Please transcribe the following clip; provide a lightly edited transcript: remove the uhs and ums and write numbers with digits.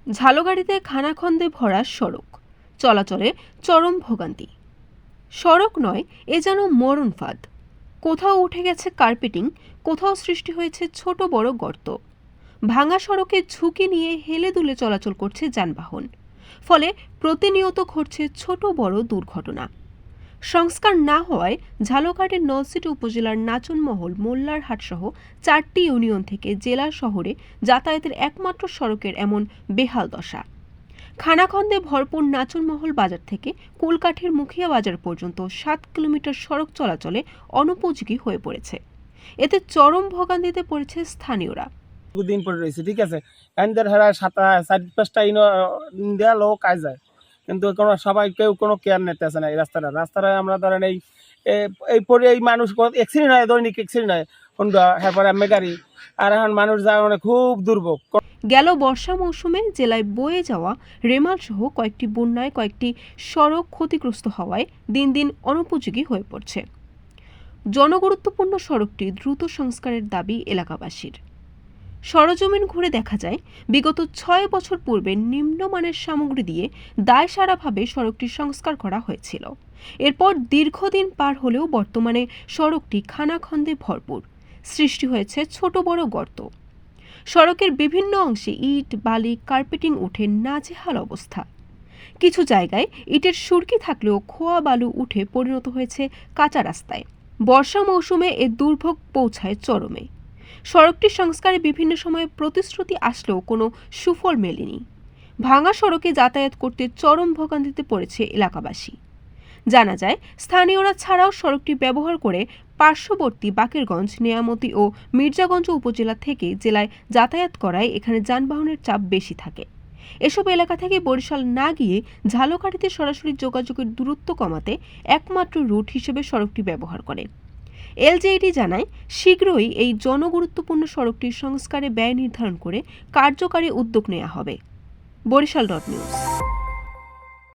ঝালগাড়িতে খানাখন্দে ভরা সড়ক, চলাচলে চরম ভোগান্তি। সড়ক নয়, এ যেন মরণ ফাঁদ। কোথাও উঠে গেছে কার্পেটিং, কোথাও সৃষ্টি হয়েছে ছোট বড় গর্ত। ভাঙা সড়কে ঝুঁকি নিয়ে হেলে দুলে চলাচল করছে যানবাহন, ফলে প্রতিনিয়ত ঘটছে ছোট বড় দুর্ঘটনা। সংস্কার না হওয়ায় ঝালকাঠির নলছিটি উপজেলার নাচনমহল, মোল্লারহাট সহ 4টি ইউনিয়ন থেকে জেলা শহরে যাতায়াতের একমাত্র সড়কের এমন বেহাল দশা। খানাখন্দে ভরপুর নাচনমহল বাজার থেকে কুলকাঠির মুখিয়া বাজার পর্যন্ত 7 কিলোমিটার সড়ক চলাচলে অনুপযোগী হয়ে পড়েছে। এতে চরম ভোগান্তিতে পড়েছে স্থানীয়রা। দিন পরে রয়েছে, ঠিক আছে, কাইন্দের হারা 7-5টা ইন্ডিয়া লোক কাজ যায়, কিন্তু কোনো সবাই কেউ কোনো কেয়ার নিতেছে না। এই রাস্তাটা আমরা ধরেন এই পরে এই মানুষ অ্যাক্সিডেন্ট হয়, দৈনিক অ্যাক্সিডেন্ট হয় কোনটা, এরপরে এমএ গাড়ি, আর এখন মানুষ যায় মানে খুব দুর্ভোগ। গেল বর্ষা মৌসুমে জেলায় বয়ে যাওয়া রেমাল সহ কয়েকটি বন্যায় কয়েকটি সড়ক ক্ষতিগ্রস্ত হওয়ায় দিন দিন অনুপযোগী হয়ে পড়ছে। জনগুরুত্বপূর্ণ সড়কটি দ্রুত সংস্কারের দাবি এলাকাবাসীর। সরজমিন ঘুরে দেখা যায়, বিগত 6 বছর পূর্বে নিম্নমানের সামগ্রী দিয়ে দায়সারাভাবে সড়কটি সংস্কার করা হয়েছিল। এরপর দীর্ঘদিন পার হলেও বর্তমানে সড়কটি খানাখন্দে ভরপুর, সৃষ্টি হয়েছে ছোট বড় গর্ত। সড়কের বিভিন্ন অংশে ইট, বালি, কার্পেটিং উঠে নাজেহাল অবস্থা। কিছু জায়গায় ইটের সুরকি থাকলেও খোয়া বালু উঠে পরিণত হয়েছে কাঁচা রাস্তায়। বর্ষা মৌসুমে এ দুর্ভোগ পৌঁছায় চরমে। সড়কটি সংস্কারে বিভিন্ন সময়ে প্রতিশ্রুতি আসলেও কোনো সুফল মেলেনি। ভাঙা সড়কে যাতায়াত করতে চরম ভোগান্তিতে পড়েছে এলাকাবাসী। জানা যায়, স্থানীয়রা ছাড়াও সড়কটি ব্যবহার করে পার্শ্ববর্তী বাকেরগঞ্জ, নেয়ামতি ও মির্জাগঞ্জ উপজেলা থেকে জেলায় যাতায়াত করায় এখানে যানবাহনের চাপ বেশি থাকে। এসব এলাকা থেকে বরিশাল না গিয়ে ঝালকাঠিতে সরাসরি যোগাযোগের দূরত্ব কমাতে একমাত্র রুট হিসেবে সড়কটি ব্যবহার করে। এলজেইডি জানায়, শীঘ্রই এই জনগুরুত্বপূর্ণ সড়কটির সংস্কারে ব্যয় নির্ধারণ করে কার্যকারী উদ্যোগ নেওয়া হবে। বরিশাল.নিউজ।